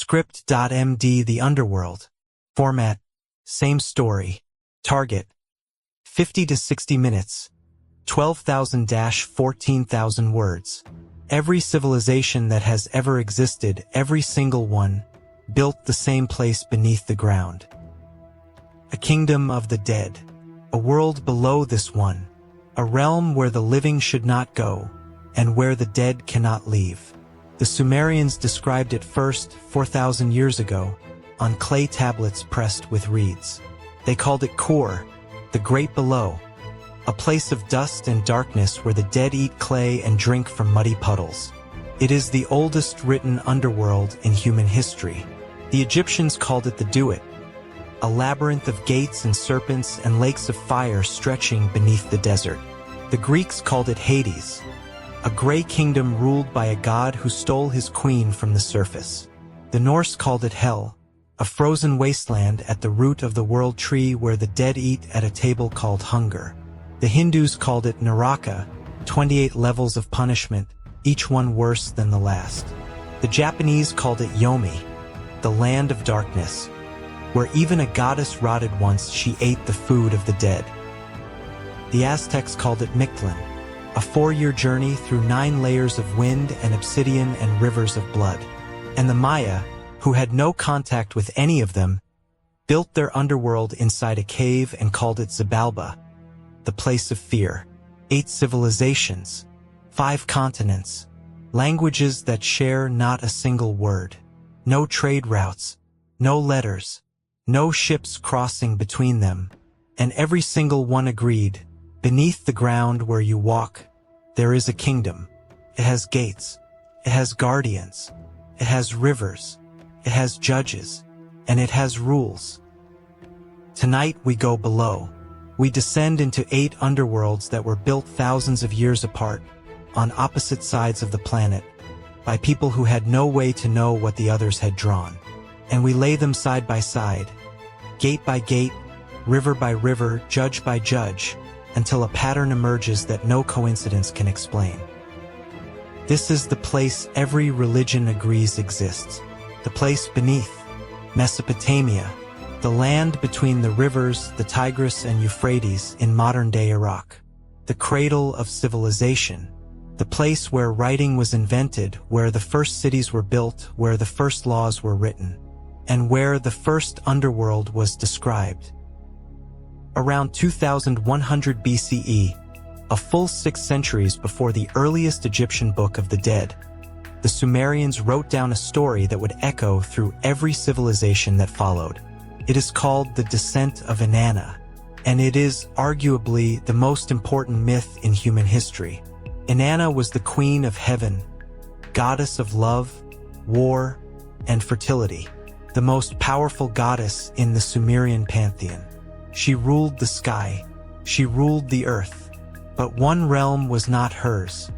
Script.md The Underworld. Format: same story. Target: 50 to 60 minutes. 12,000-14,000 words. Every civilization that has ever existed, every single one, built the same place beneath the ground. A kingdom of the dead. A world below this one. A realm where the living should not go, and where the dead cannot leave. The Sumerians described it first 4,000 years ago, on clay tablets pressed with reeds. They called it Kor, the great below, a place of dust and darkness where the dead eat clay and drink from muddy puddles. It is the oldest written underworld in human history. The Egyptians called it the Duat, a labyrinth of gates and serpents and lakes of fire stretching beneath the desert. The Greeks called it Hades, a gray kingdom ruled by a god who stole his queen from the surface. The Norse called it Hell, a frozen wasteland at the root of the world tree where the dead eat at a table called hunger. The Hindus called it Naraka, 28 levels of punishment, each one worse than the last. The Japanese called it Yomi, the land of darkness, where even a goddess rotted once she ate the food of the dead. The Aztecs called it Mictlan, a 4-year journey through 9 layers of wind and obsidian and rivers of blood. And the Maya, who had no contact with any of them, built their underworld inside a cave and called it Xibalba, the place of fear. 8 civilizations, 5 continents, languages that share not a single word, no trade routes, no letters, no ships crossing between them, and every single one agreed, beneath the ground where you walk, there is a kingdom. It has gates, it has guardians, it has rivers, it has judges, and it has rules. Tonight we go below. We descend into 8 underworlds that were built thousands of years apart, on opposite sides of the planet, by people who had no way to know what the others had drawn. And we lay them side by side, gate by gate, river by river, judge by judge, until a pattern emerges that no coincidence can explain. This is the place every religion agrees exists. The place beneath, Mesopotamia, the land between the rivers, the Tigris and Euphrates in modern-day Iraq. The cradle of civilization, the place where writing was invented, where the first cities were built, where the first laws were written, and where the first underworld was described. Around 2100 BCE, a full 6 centuries before the earliest Egyptian Book of the Dead, the Sumerians wrote down a story that would echo through every civilization that followed. It is called the Descent of Inanna, and it is arguably the most important myth in human history. Inanna was the queen of heaven, goddess of love, war, and fertility, the most powerful goddess in the Sumerian pantheon. She ruled the sky, she ruled the earth, but one realm was not hers,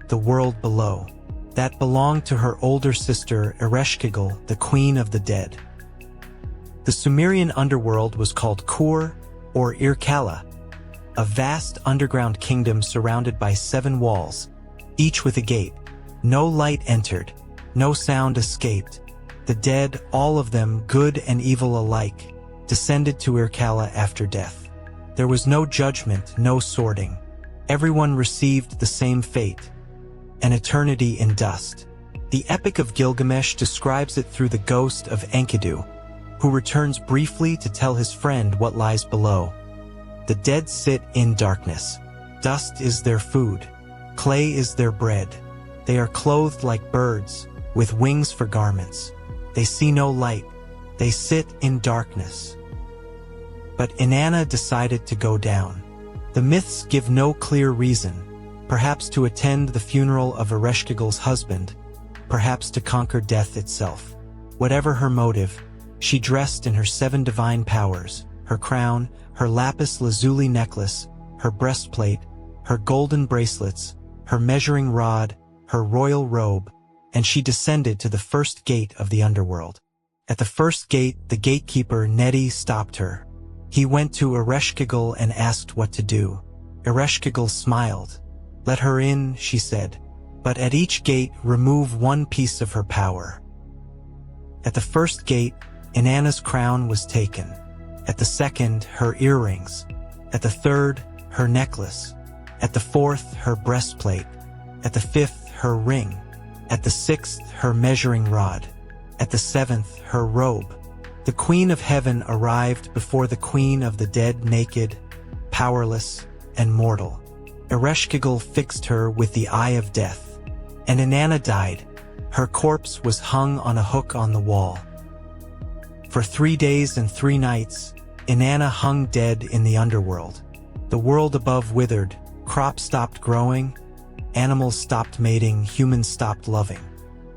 the world below. That belonged to her older sister Ereshkigal, the queen of the dead. The Sumerian underworld was called Kur or Irkalla, a vast underground kingdom surrounded by 7 walls, each with a gate. No light entered, no sound escaped. The dead, all of them, good and evil alike, descended to Irkalla after death. There was no judgment, no sorting. Everyone received the same fate, an eternity in dust. The Epic of Gilgamesh describes it through the ghost of Enkidu, who returns briefly to tell his friend what lies below. The dead sit in darkness. Dust is their food. Clay is their bread. They are clothed like birds, with wings for garments. They see no light. They sit in darkness. But Inanna decided to go down. The myths give no clear reason, perhaps to attend the funeral of Ereshkigal's husband, perhaps to conquer death itself. Whatever her motive, she dressed in her 7 divine powers, her crown, her lapis lazuli necklace, her breastplate, her golden bracelets, her measuring rod, her royal robe, and she descended to the first gate of the underworld. At the first gate, the gatekeeper Nedi stopped her. He went to Ereshkigal and asked what to do. Ereshkigal smiled. "Let her in," she said, "but at each gate remove 1 piece of her power." At the first gate, Inanna's crown was taken. At the second, her earrings. At the third, her necklace. At the fourth, her breastplate. At the fifth, her ring. At the sixth, her measuring rod. At the seventh, her robe. The Queen of Heaven arrived before the Queen of the Dead, naked, powerless, and mortal. Ereshkigal fixed her with the eye of death. And Inanna died. Her corpse was hung on a hook on the wall. For 3 days and 3 nights, Inanna hung dead in the underworld. The world above withered, crops stopped growing, animals stopped mating, humans stopped loving.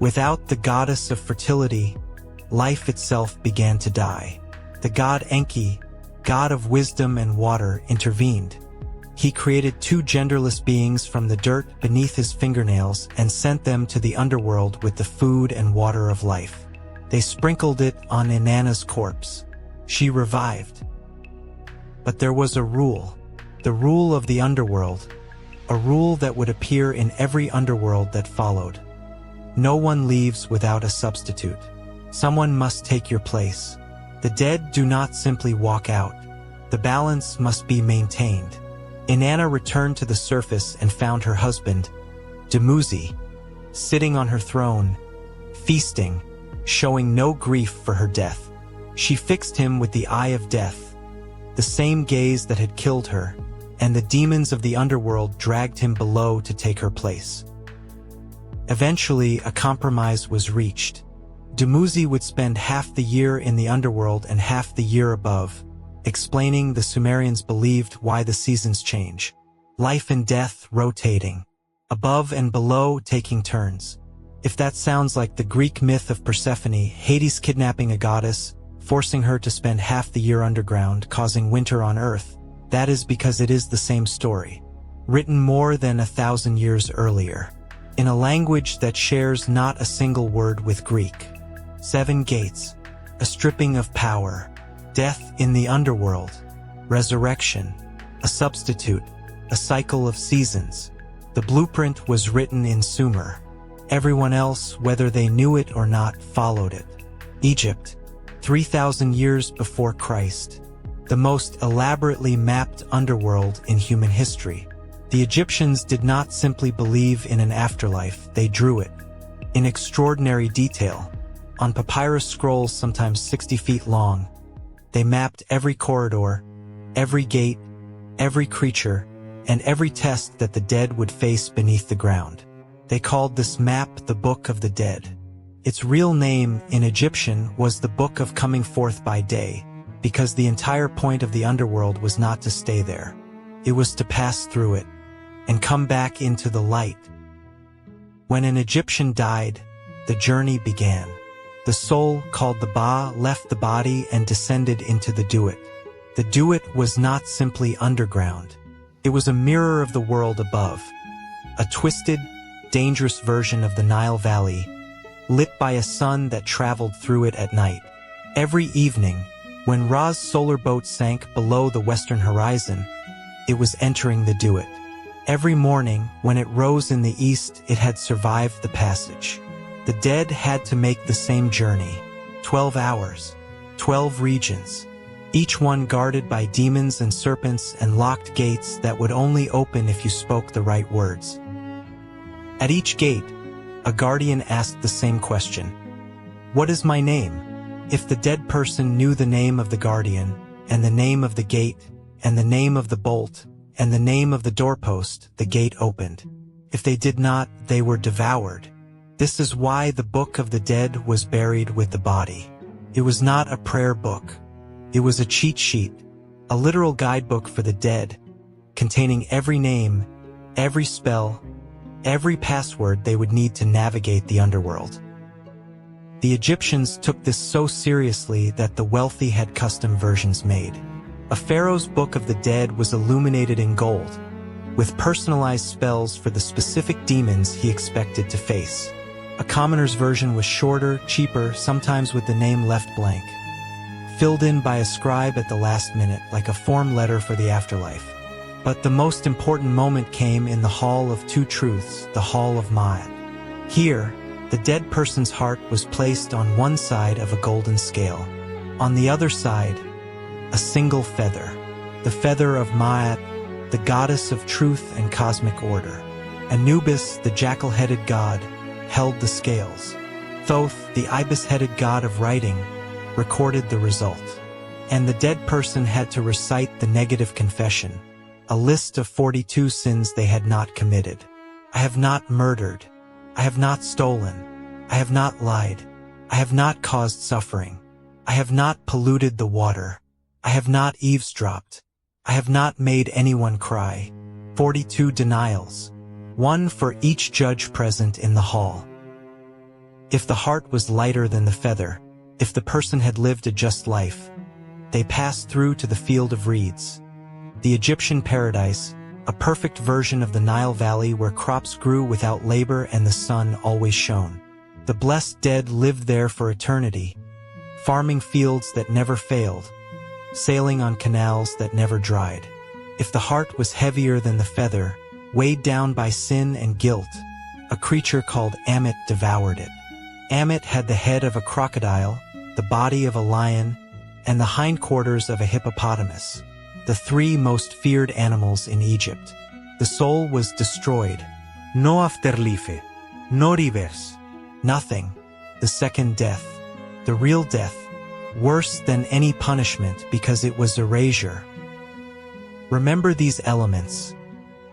Without the goddess of fertility, life itself began to die. The god Enki, god of wisdom and water, intervened. He created 2 genderless beings from the dirt beneath his fingernails and sent them to the underworld with the food and water of life. They sprinkled it on Inanna's corpse. She revived. But there was a rule, the rule of the underworld, a rule that would appear in every underworld that followed. No one leaves without a substitute. Someone must take your place. The dead do not simply walk out. The balance must be maintained. Inanna returned to the surface and found her husband, Dumuzi, sitting on her throne, feasting, showing no grief for her death. She fixed him with the eye of death, the same gaze that had killed her, and the demons of the underworld dragged him below to take her place. Eventually, a compromise was reached. Dumuzi would spend half the year in the underworld and half the year above, explaining the Sumerians believed why the seasons change. Life and death rotating, above and below taking turns. If that sounds like the Greek myth of Persephone, Hades kidnapping a goddess, forcing her to spend half the year underground, causing winter on Earth, that is because it is the same story, written more than 1,000 years earlier, in a language that shares not a single word with Greek. 7 gates, a stripping of power, death in the underworld, resurrection, a substitute, a cycle of seasons. The blueprint was written in Sumer. Everyone else, whether they knew it or not, followed it. Egypt, 3,000 years before Christ, the most elaborately mapped underworld in human history. The Egyptians did not simply believe in an afterlife, they drew it, in extraordinary detail. On papyrus scrolls sometimes 60 feet long, they mapped every corridor, every gate, every creature, and every test that the dead would face beneath the ground. They called this map the Book of the Dead. Its real name in Egyptian was the Book of Coming Forth by Day, because the entire point of the underworld was not to stay there. It was to pass through it and come back into the light. When an Egyptian died, the journey began. The soul, called the Ba, left the body and descended into the Duat. The Duat was not simply underground. It was a mirror of the world above, a twisted, dangerous version of the Nile Valley, lit by a sun that traveled through it at night. Every evening, when Ra's solar boat sank below the western horizon, it was entering the Duat. Every morning, when it rose in the east, it had survived the passage. The dead had to make the same journey, 12 hours, 12 regions, each one guarded by demons and serpents and locked gates that would only open if you spoke the right words. At each gate, a guardian asked the same question. What is my name? If the dead person knew the name of the guardian, and the name of the gate, and the name of the bolt, and the name of the doorpost, the gate opened. If they did not, they were devoured. This is why the Book of the Dead was buried with the body. It was not a prayer book. It was a cheat sheet, a literal guidebook for the dead, containing every name, every spell, every password they would need to navigate the underworld. The Egyptians took this so seriously that the wealthy had custom versions made. A pharaoh's Book of the Dead was illuminated in gold, with personalized spells for the specific demons he expected to face. A commoner's version was shorter, cheaper, sometimes with the name left blank, filled in by a scribe at the last minute, like a form letter for the afterlife. But the most important moment came in the Hall of Two Truths, the Hall of Ma'at. Here, The dead person's heart was placed on one side of a golden scale. On the other side, a single feather, the feather of Ma'at, the goddess of truth and cosmic order. Anubis, the jackal-headed god, held the scales. Thoth, the ibis-headed god of writing, recorded the result. And the dead person had to recite the negative confession, a list of 42 sins they had not committed. I have not murdered. I have not stolen. I have not lied. I have not caused suffering. I have not polluted the water. I have not eavesdropped. I have not made anyone cry. 42 denials, one for each judge present in the hall. If the heart was lighter than the feather, if the person had lived a just life, they passed through to the field of reeds. The Egyptian paradise, a perfect version of the Nile Valley where crops grew without labor and the sun always shone. The blessed dead lived there for eternity, farming fields that never failed, sailing on canals that never dried. If the heart was heavier than the feather, weighed down by sin and guilt, a creature called Ammit devoured it. Ammit had the head of a crocodile, the body of a lion, and the hindquarters of a hippopotamus, the three most feared animals in Egypt. The soul was destroyed. No afterlife, no reverse. Nothing. The second death. The real death. Worse than any punishment because it was erasure. Remember these elements.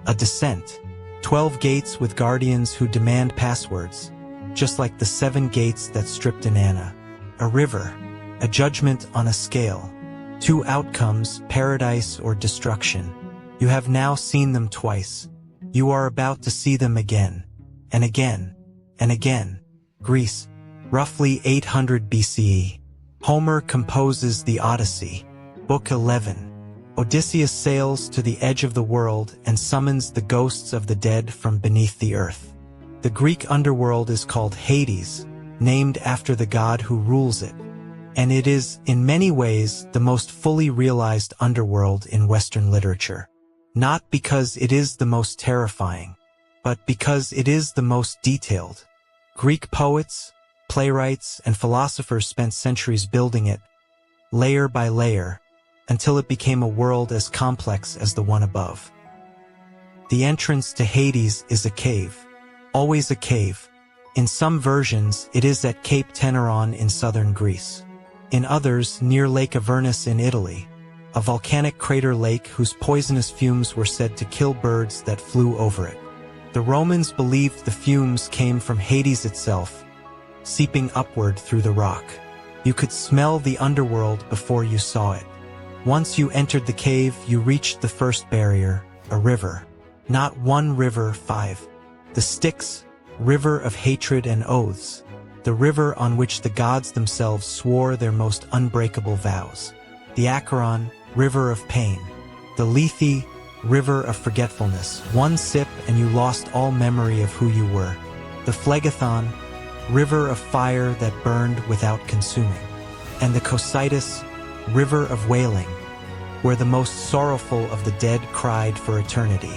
A descent. 12 gates with guardians who demand passwords, just like the 7 gates that stripped Inanna. A river. A judgment on a scale. 2 outcomes, paradise or destruction. You have now seen them twice. You are about to see them again, and again, and again. Greece, roughly 800 BCE. Homer composes the Odyssey, Book 11. Odysseus sails to the edge of the world and summons the ghosts of the dead from beneath the earth. The Greek underworld is called Hades, named after the god who rules it. And it is, in many ways, the most fully realized underworld in Western literature. Not because it is the most terrifying, but because it is the most detailed. Greek poets, playwrights, and philosophers spent centuries building it, layer by layer, until it became a world as complex as the one above. The entrance to Hades is a cave, always a cave. In some versions, it is at Cape Teneron in southern Greece. In others, near Lake Avernus in Italy, a volcanic crater lake whose poisonous fumes were said to kill birds that flew over it. The Romans believed the fumes came from Hades itself, seeping upward through the rock. You could smell the underworld before you saw it. Once you entered the cave, you reached the first barrier, a river. Not one river, 5. The Styx, river of hatred and oaths. The river on which the gods themselves swore their most unbreakable vows. The Acheron, river of pain. The Lethe, river of forgetfulness. One sip and you lost all memory of who you were. The Phlegethon, river of fire that burned without consuming. And the Cocytus, river of wailing, where the most sorrowful of the dead cried for eternity.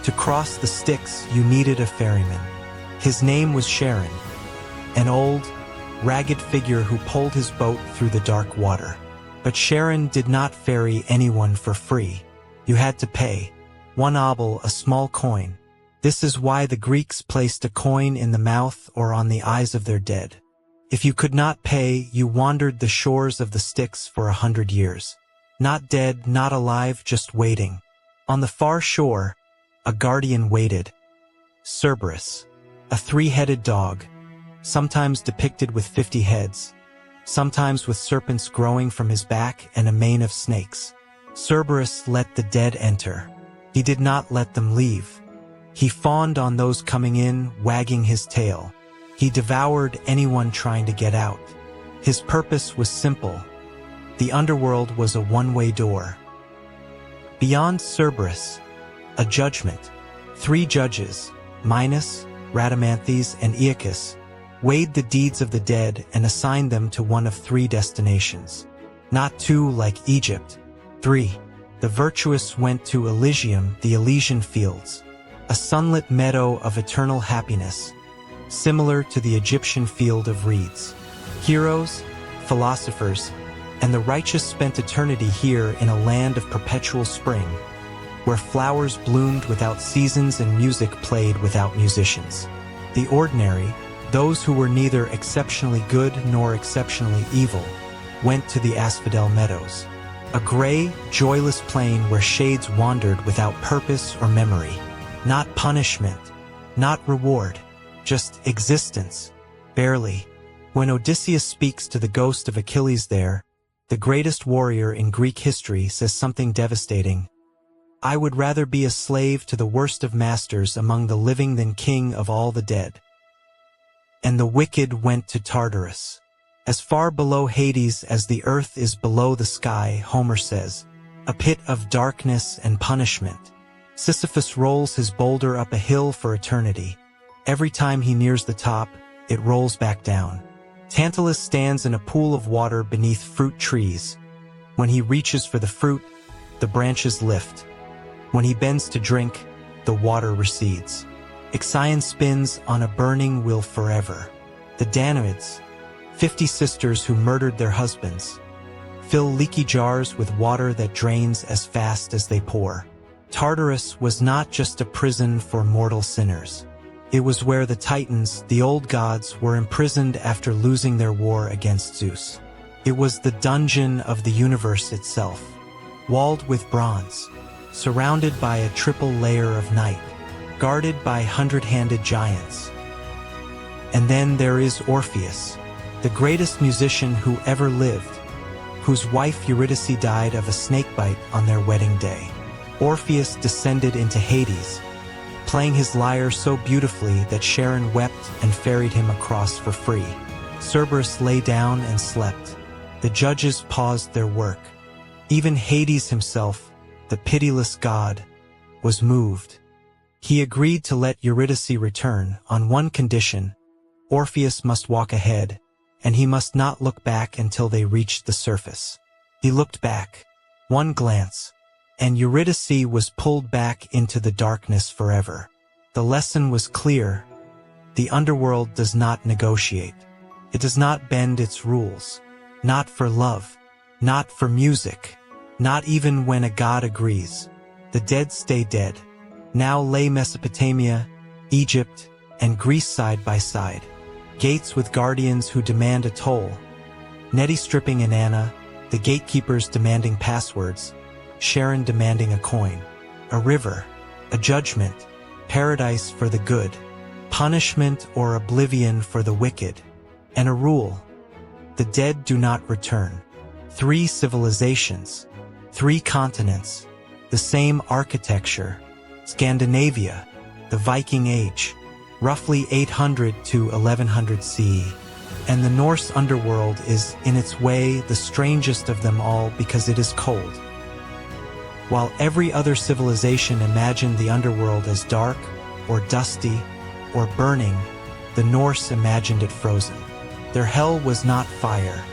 To cross the Styx, you needed a ferryman. His name was Charon, an old, ragged figure who pulled his boat through the dark water. But Charon did not ferry anyone for free. You had to pay. 1 obol, a small coin. This is why the Greeks placed a coin in the mouth or on the eyes of their dead. If you could not pay, you wandered the shores of the Styx for 100 years. Not dead, not alive, just waiting. On the far shore, a guardian waited. Cerberus, a 3-headed dog, sometimes depicted with 50 heads, sometimes with serpents growing from his back and a mane of snakes. Cerberus let the dead enter. He did not let them leave. He fawned on those coming in, wagging his tail. He devoured anyone trying to get out. His purpose was simple. The underworld was a one-way door. Beyond Cerberus, a judgment. 3 judges, Minos, Rhadamanthys, and Aeacus, weighed the deeds of the dead and assigned them to one of 3 destinations. Not 2 like Egypt. 3. The virtuous went to Elysium, the Elysian fields, a sunlit meadow of eternal happiness. similar to the Egyptian field of reeds. Heroes, philosophers, and the righteous spent eternity here in a land of perpetual spring, where flowers bloomed without seasons and music played without musicians. The ordinary, those who were neither exceptionally good nor exceptionally evil, went to the asphodel meadows, a gray, joyless plain where shades wandered without purpose or memory. Not punishment, not reward, just existence, barely. When Odysseus speaks to the ghost of Achilles there, the greatest warrior in Greek history says something devastating. I would rather be a slave to the worst of masters among the living than king of all the dead. And the wicked went to Tartarus. As far below Hades as the earth is below the sky, Homer says, a pit of darkness and punishment. Sisyphus rolls his boulder up a hill for eternity. Every time he nears the top, it rolls back down. Tantalus stands in a pool of water beneath fruit trees. When he reaches for the fruit, the branches lift. When he bends to drink, the water recedes. Ixion spins on a burning wheel forever. The Danaïdes, 50 sisters who murdered their husbands, fill leaky jars with water that drains as fast as they pour. Tartarus was not just a prison for mortal sinners. It was where the Titans, the old gods, were imprisoned after losing their war against Zeus. It was the dungeon of the universe itself, walled with bronze, surrounded by a triple layer of night, guarded by hundred-handed giants. And then there is Orpheus, the greatest musician who ever lived, whose wife Eurydice died of a snakebite on their wedding day. Orpheus descended into Hades, playing his lyre so beautifully that Charon wept and ferried him across for free. Cerberus lay down and slept. The judges paused their work. Even Hades himself, the pitiless god, was moved. He agreed to let Eurydice return on one condition: Orpheus must walk ahead, and he must not look back until they reached the surface. He looked back, one glance, and Eurydice was pulled back into the darkness forever. The lesson was clear. The underworld does not negotiate. It does not bend its rules. Not for love. Not for music. Not even when a god agrees. The dead stay dead. Now lay Mesopotamia, Egypt, and Greece side by side. Gates with guardians who demand a toll. Nettie stripping Inanna, the gatekeepers demanding passwords, Charon demanding a coin, a river, a judgment, paradise for the good, punishment or oblivion for the wicked, and a rule: the dead do not return. 3 civilizations, 3 continents, the same architecture. Scandinavia, the Viking Age, roughly 800 to 1100 CE. And the Norse underworld is, in its way, the strangest of them all because it is cold. While every other civilization imagined the underworld as dark, or dusty, or burning, the Norse imagined it frozen. Their hell was not fire,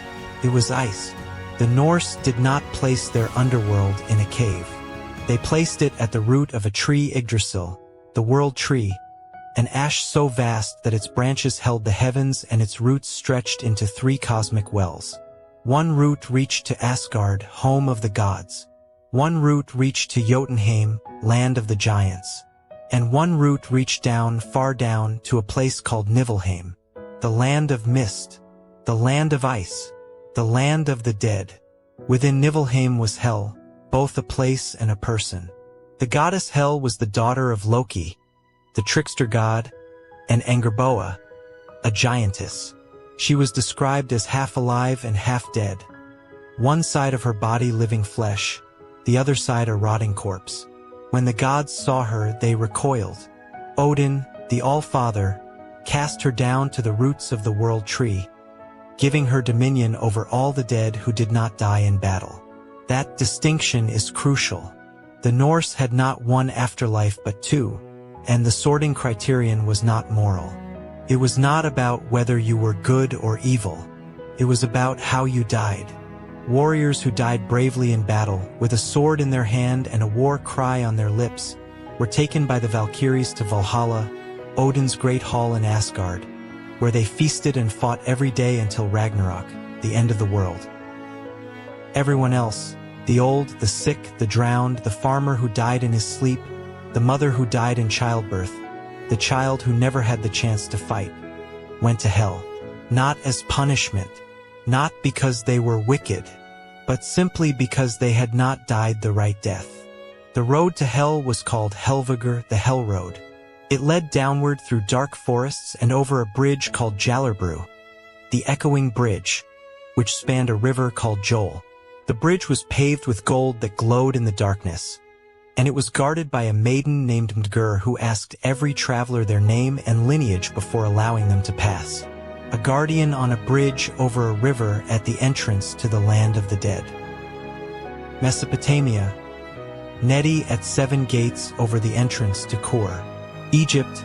it was ice. The Norse did not place their underworld in a cave. They placed it at the root of a tree, Yggdrasil, the world tree, an ash so vast that its branches held the heavens and its roots stretched into 3 cosmic wells. One root reached to Asgard, home of the gods. One root reached to Jotunheim, land of the giants. And one root reached down, far down, to a place called Niflheim, the land of mist, the land of ice, the land of the dead. Within Niflheim was Hel, both a place and a person. The goddess Hel was the daughter of Loki, the trickster god, and Angerboa, a giantess. She was described as half alive and half dead. One side of her body living flesh, the other side a rotting corpse. When the gods saw her, they recoiled. Odin, the All-Father, cast her down to the roots of the world tree, giving her dominion over all the dead who did not die in battle. That distinction is crucial. The Norse had not one afterlife but 2, and the sorting criterion was not moral. It was not about whether you were good or evil. It was about how you died. Warriors who died bravely in battle, with a sword in their hand and a war cry on their lips, were taken by the Valkyries to Valhalla, Odin's great hall in Asgard, where they feasted and fought every day until Ragnarok, the end of the world. Everyone else, the old, the sick, the drowned, the farmer who died in his sleep, the mother who died in childbirth, the child who never had the chance to fight, went to hell, not as punishment, not because they were wicked, but simply because they had not died the right death. The road to hell was called Helvegr, the Hell Road. It led downward through dark forests and over a bridge called Jallerbru, the Echoing Bridge, which spanned a river called Joel. The bridge was paved with gold that glowed in the darkness, and it was guarded by a maiden named Mdgur who asked every traveler their name and lineage before allowing them to pass. A guardian on a bridge over a river at the entrance to the land of the dead. Mesopotamia, Nedi at 7 gates over the entrance to Kor. Egypt,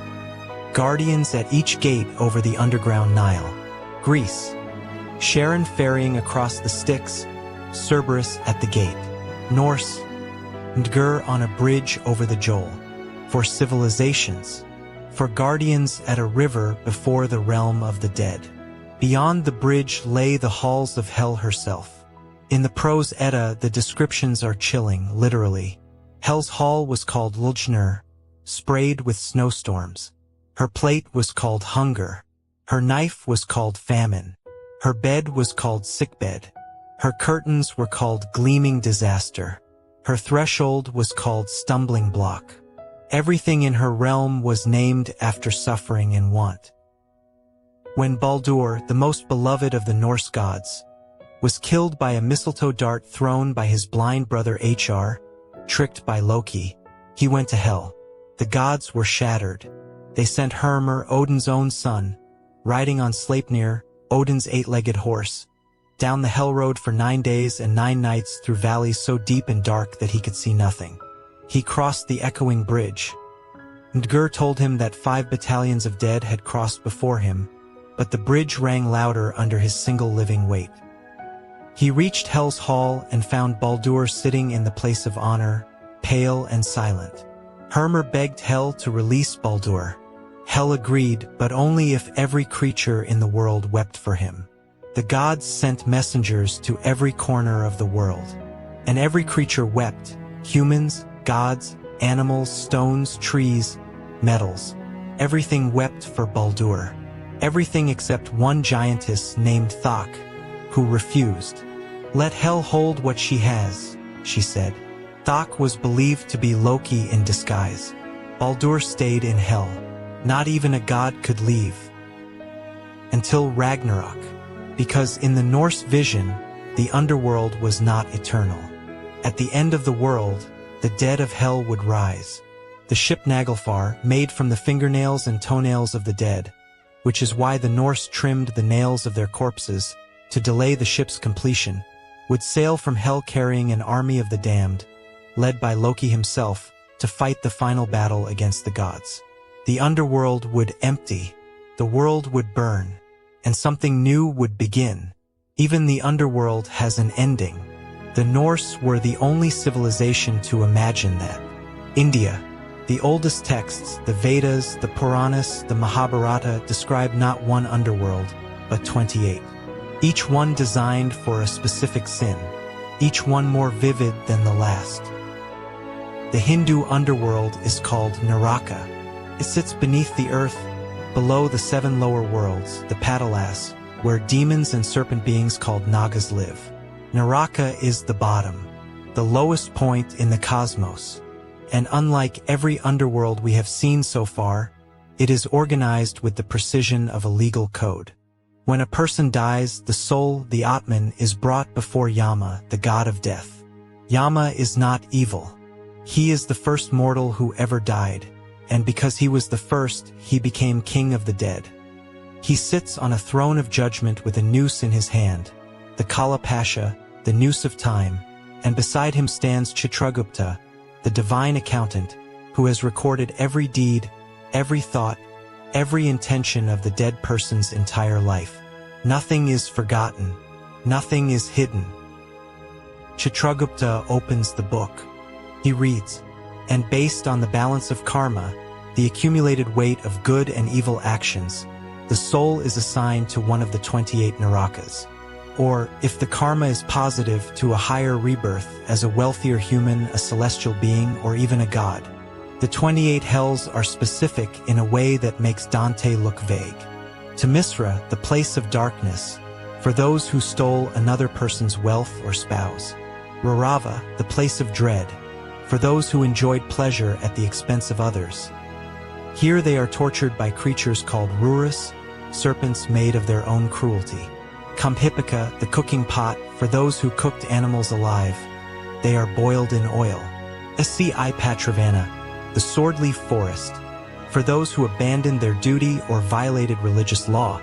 guardians at each gate over the underground Nile. Greece, Sharon ferrying across the Styx, Cerberus at the gate. Norse, Mdgur on a bridge over the Joel. For civilizations, for guardians at a river before the realm of the dead. Beyond the bridge lay the halls of Hel herself. In the prose Edda, the descriptions are chilling, literally. Hel's hall was called Lulgnir, sprayed with snowstorms. Her plate was called hunger. Her knife was called famine. Her bed was called sickbed. Her curtains were called gleaming disaster. Her threshold was called stumbling block. Everything in her realm was named after suffering and want. When Baldur, the most beloved of the Norse gods, was killed by a mistletoe dart thrown by his blind brother Hr, tricked by Loki, he went to Hel. The gods were shattered. They sent Hermr, Odin's own son, riding on Sleipnir, Odin's 8-legged horse, down the Hell Road for 9 days and 9 nights through valleys so deep and dark that he could see nothing. He crossed the Echoing Bridge. Mdgur told him that 5 battalions of dead had crossed before him, but the bridge rang louder under his single living weight. He reached Hel's hall and found Baldur sitting in the place of honor, pale and silent. Hermr begged Hel to release Baldur. Hel agreed, but only if every creature in the world wept for him. The gods sent messengers to every corner of the world, and every creature wept: humans, gods, animals, stones, trees, metals. Everything wept for Baldur. Everything except one giantess named Thok, who refused. "Let Hel hold what she has," she said. Thok was believed to be Loki in disguise. Baldur stayed in Hel. Not even a god could leave. Until Ragnarok. Because in the Norse vision, the underworld was not eternal. At the end of the world, the dead of Hel would rise. The ship Naglfar, made from the fingernails and toenails of the dead, which is why the Norse trimmed the nails of their corpses to delay the ship's completion, would sail from Hel carrying an army of the damned, led by Loki himself, to fight the final battle against the gods. The underworld would empty, the world would burn, and something new would begin. Even the underworld has an ending. The Norse were the only civilization to imagine that. India, the oldest texts, the Vedas, the Puranas, the Mahabharata, describe not one underworld, but 28. Each one designed for a specific sin, each one more vivid than the last. The Hindu underworld is called Naraka. It sits beneath the earth, below the 7 lower worlds, the Patalas, where demons and serpent beings called Nagas live. Naraka is the bottom, the lowest point in the cosmos. And unlike every underworld we have seen so far, it is organized with the precision of a legal code. When a person dies, the soul, the Atman, is brought before Yama, the god of death. Yama is not evil. He is the first mortal who ever died, and because he was the first, he became king of the dead. He sits on a throne of judgment with a noose in his hand, the Kala Pasha, the noose of time, and beside him stands Chitragupta, the divine accountant, who has recorded every deed, every thought, every intention of the dead person's entire life. Nothing is forgotten. Nothing is hidden. Chitragupta opens the book. He reads, and based on the balance of karma, the accumulated weight of good and evil actions, the soul is assigned to one of the 28 narakas. Or, if the karma is positive, to a higher rebirth as a wealthier human, a celestial being, or even a god. The 28 hells are specific in a way that makes Dante look vague. To Misra, the place of darkness, for those who stole another person's wealth or spouse. Rarava, the place of dread, for those who enjoyed pleasure at the expense of others. Here they are tortured by creatures called Rurus, serpents made of their own cruelty. Kamhipika, the cooking pot, for those who cooked animals alive. They are boiled in oil. Sci Patravana, the swordleaf forest, for those who abandoned their duty or violated religious law.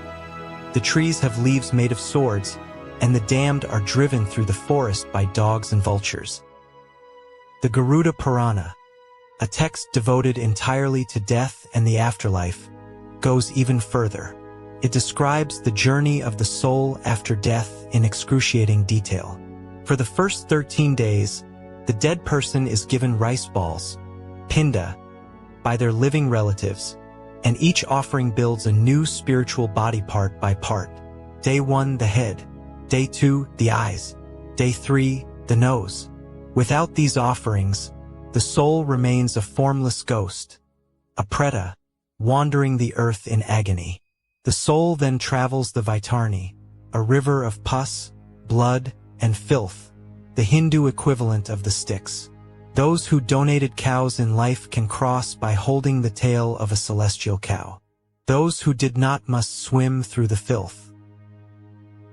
The trees have leaves made of swords, and the damned are driven through the forest by dogs and vultures. The Garuda Purana, a text devoted entirely to death and the afterlife, goes even further. It describes the journey of the soul after death in excruciating detail. For the first 13 days, the dead person is given rice balls, pinda, by their living relatives, and each offering builds a new spiritual body part by part. Day 1, the head. Day 2, the eyes. Day 3, the nose. Without these offerings, the soul remains a formless ghost, a preta, wandering the earth in agony. The soul then travels the Vaitarni, a river of pus, blood, and filth, the Hindu equivalent of the Styx. Those who donated cows in life can cross by holding the tail of a celestial cow. Those who did not must swim through the filth.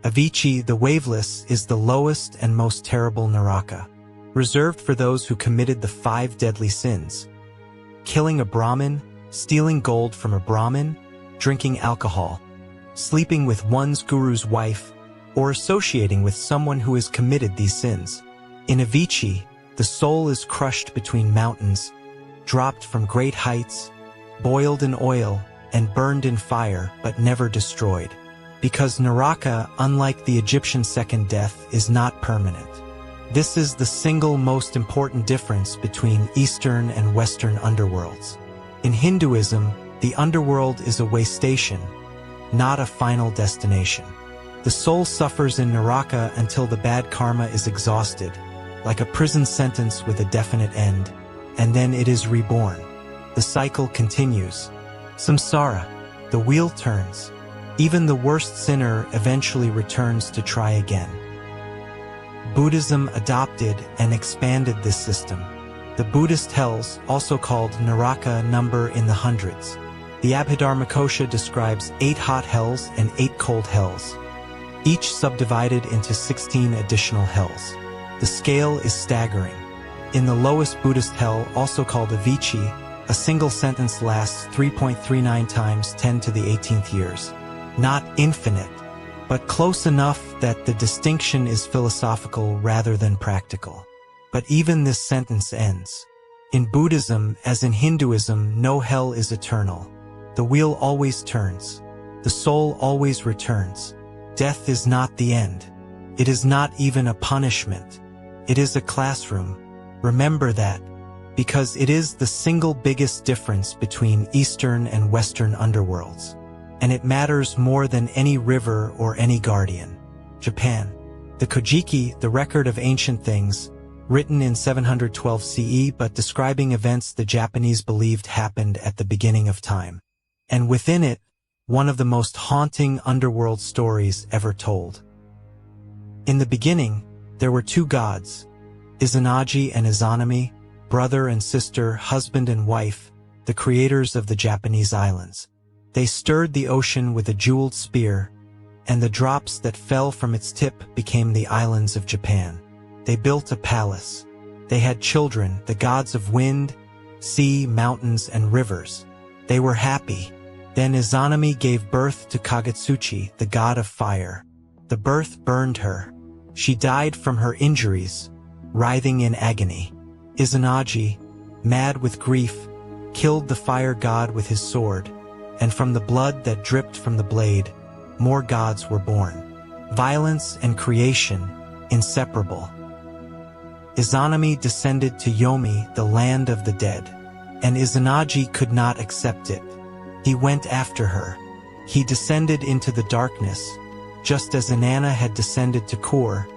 Avicii, the waveless, is the lowest and most terrible naraka, reserved for those who committed the 5 deadly sins: killing a Brahmin, stealing gold from a Brahmin, drinking alcohol, sleeping with one's guru's wife, or associating with someone who has committed these sins. In Avicii, the soul is crushed between mountains, dropped from great heights, boiled in oil, and burned in fire, but never destroyed. Because Naraka, unlike the Egyptian second death, is not permanent. This is the single most important difference between Eastern and Western underworlds. In Hinduism, the underworld is a way station, not a final destination. The soul suffers in Naraka until the bad karma is exhausted, like a prison sentence with a definite end, and then it is reborn. The cycle continues. Samsara, the wheel turns. Even the worst sinner eventually returns to try again. Buddhism adopted and expanded this system. The Buddhist hells, also called Naraka, number in the hundreds. The Abhidharmakosha describes 8 hot hells and 8 cold hells, each subdivided into 16 additional hells. The scale is staggering. In the lowest Buddhist hell, also called Avicii, a single sentence lasts 3.39 times 10 to the 18th years. Not infinite, but close enough that the distinction is philosophical rather than practical. But even this sentence ends. In Buddhism, as in Hinduism, no hell is eternal. The wheel always turns. The soul always returns. Death is not the end. It is not even a punishment. It is a classroom. Remember that, because it is the single biggest difference between Eastern and Western underworlds. And it matters more than any river or any guardian. Japan. The Kojiki, the record of ancient things, written in 712 CE but describing events the Japanese believed happened at the beginning of time. And within it, one of the most haunting underworld stories ever told. In the beginning, there were 2 gods, Izanagi and Izanami, brother and sister, husband and wife, the creators of the Japanese islands. They stirred the ocean with a jeweled spear, and the drops that fell from its tip became the islands of Japan. They built a palace. They had children, the gods of wind, sea, mountains, and rivers. They were happy. Then Izanami gave birth to Kagetsuchi, the god of fire. The birth burned her. She died from her injuries, writhing in agony. Izanagi, mad with grief, killed the fire god with his sword, and from the blood that dripped from the blade, more gods were born. Violence and creation, inseparable. Izanami descended to Yomi, the land of the dead. and Izanagi could not accept it. He went after her. He descended into the darkness, just as Inanna had descended to Kor,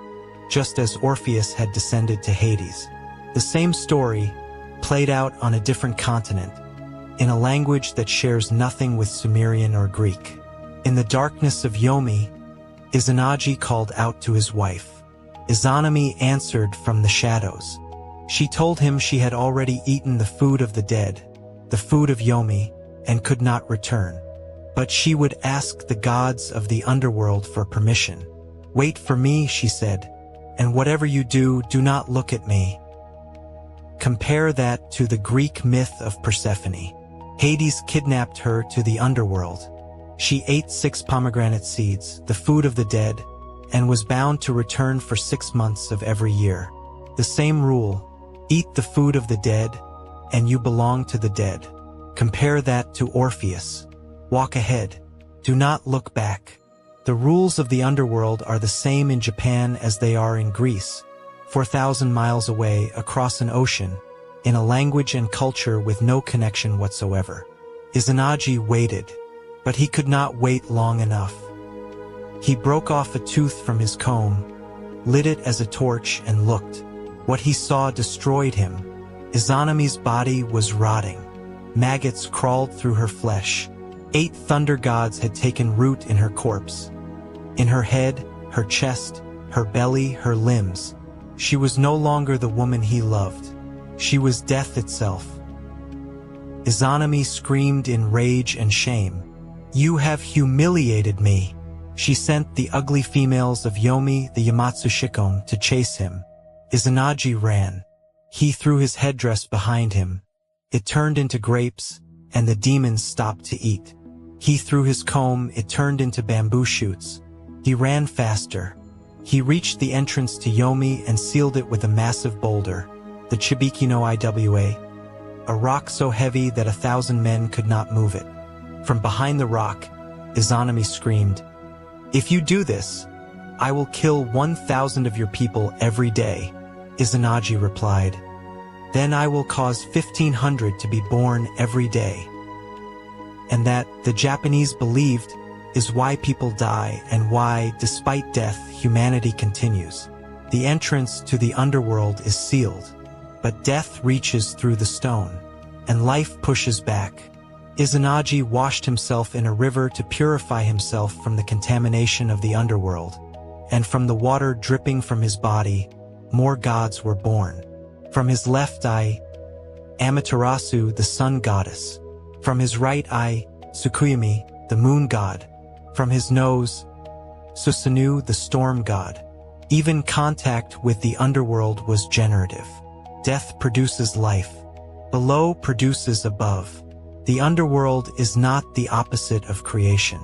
just as Orpheus had descended to Hades. The same story, played out on a different continent, in a language that shares nothing with Sumerian or Greek. In the darkness of Yomi, Izanagi called out to his wife. Izanami answered from the shadows. She told him she had already eaten the food of the dead, the food of Yomi, and could not return. But she would ask the gods of the underworld for permission. "Wait for me," she said, "and whatever you do, do not look at me." Compare that to the Greek myth of Persephone. Hades kidnapped her to the underworld. She ate 6 pomegranate seeds, the food of the dead, and was bound to return for 6 months of every year. The same rule, eat the food of the dead, and you belong to the dead. Compare that to Orpheus. Walk ahead. Do not look back. The rules of the underworld are the same in Japan as they are in Greece, 4,000 miles away across an ocean, in a language and culture with no connection whatsoever. Izanagi waited, but he could not wait long enough. He broke off a tooth from his comb, lit it as a torch, and looked. What he saw destroyed him. Izanami's body was rotting. Maggots crawled through her flesh. 8 thunder gods had taken root in her corpse. In her head, her chest, her belly, her limbs. She was no longer the woman he loved. She was death itself. Izanami screamed in rage and shame. "You have humiliated me." She sent the ugly females of Yomi, the Yamatsu Shikome, to chase him. Izanagi ran. He threw his headdress behind him. It turned into grapes, and the demons stopped to eat. He threw his comb, it turned into bamboo shoots. He ran faster. He reached the entrance to Yomi and sealed it with a massive boulder, the Chibiki no Iwa, a rock so heavy that 1,000 men could not move it. From behind the rock, Izanami screamed, "If you do this, I will kill 1,000 of your people every day." Izanagi replied, "Then I will cause 1,500 to be born every day." And that, the Japanese believed, is why people die and why, despite death, humanity continues. The entrance to the underworld is sealed, but death reaches through the stone, and life pushes back. Izanagi washed himself in a river to purify himself from the contamination of the underworld, and from the water dripping from his body, more gods were born. From his left eye, Amaterasu, the sun goddess. From his right eye, Tsukuyumi, the moon god. From his nose, Susanoo, the storm god. Even contact with the underworld was generative. Death produces life. Below produces above. The underworld is not the opposite of creation.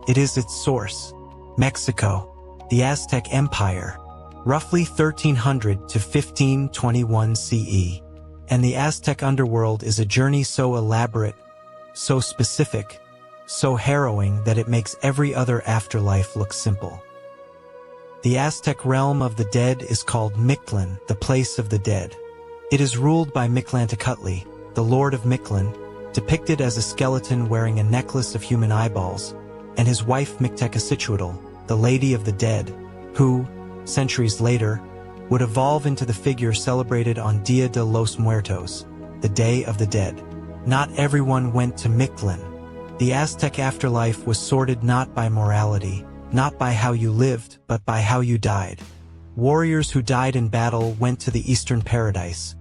It is its source. Mexico, the Aztec Empire, roughly 1300 to 1521 CE. And the Aztec underworld is a journey so elaborate, so specific, so harrowing that it makes every other afterlife look simple. The Aztec realm of the dead is called Mictlan, the place of the dead. It is ruled by Mictlantecuhtli, the lord of Mictlan, depicted as a skeleton wearing a necklace of human eyeballs, and his wife Mictecacituatl, the lady of the dead, who, centuries later, would evolve into the figure celebrated on Dia de los Muertos, the Day of the Dead. Not everyone went to Mictlan. The Aztec afterlife was sorted not by morality, not by how you lived, but by how you died. Warriors who died in battle went to the Eastern Paradise,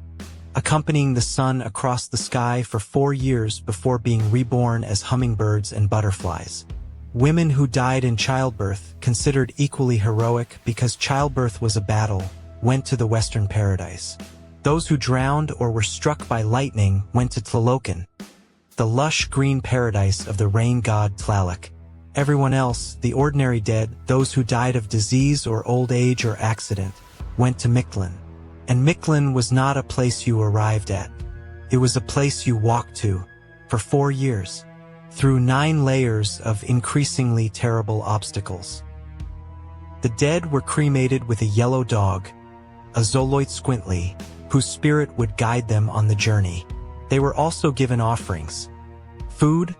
accompanying the sun across the sky for 4 years before being reborn as hummingbirds and butterflies. Women who died in childbirth, considered equally heroic because childbirth was a battle, went to the Western Paradise. Those who drowned or were struck by lightning went to Tlalocan, the lush green paradise of the rain god Tlaloc. Everyone else, the ordinary dead, those who died of disease or old age or accident, went to Mictlan. And Mictlan was not a place you arrived at. It was a place you walked to, for 4 years, through 9 layers of increasingly terrible obstacles. The dead were cremated with a yellow dog, a Zoloit Squintly, whose spirit would guide them on the journey. They were also given offerings: food,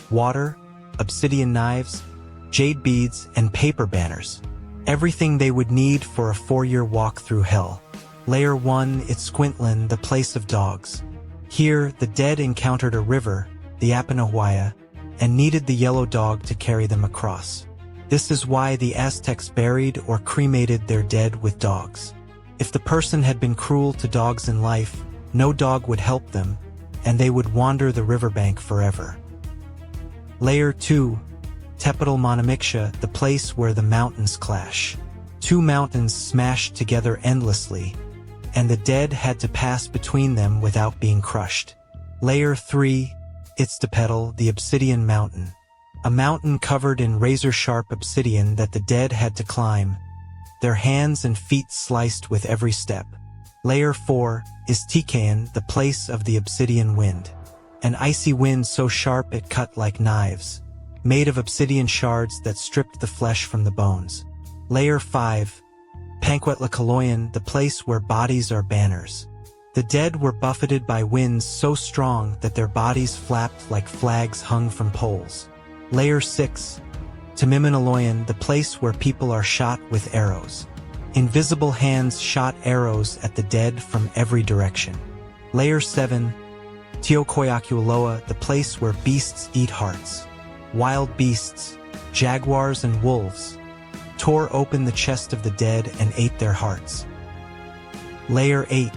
water, obsidian knives, jade beads, and paper banners. Everything they would need for a 4-year walk through hell. Layer 1, Mictlan, the place of dogs. Here, the dead encountered a river, the Apanahuaya, and needed the yellow dog to carry them across. This is why the Aztecs buried or cremated their dead with dogs. If the person had been cruel to dogs in life, no dog would help them, and they would wander the riverbank forever. Layer 2, Tepetl, the place where the mountains clash. 2 mountains smashed together endlessly, and the dead had to pass between them without being crushed. Layer 3, Ixtapetl, the obsidian mountain. A mountain covered in razor-sharp obsidian that the dead had to climb, their hands and feet sliced with every step. Layer 4 is Tikayan, the place of the obsidian wind. An icy wind so sharp it cut like knives, made of obsidian shards that stripped the flesh from the bones. Layer 5, Panquetlacaloyan, the place where bodies are banners. The dead were buffeted by winds so strong that their bodies flapped like flags hung from poles. Layer 6, Tamiminaloyan, the place where people are shot with arrows. Invisible hands shot arrows at the dead from every direction. Layer 7, Teokoyakualoa, the place where beasts eat hearts. Wild beasts, jaguars and wolves, tore open the chest of the dead and ate their hearts. Layer 8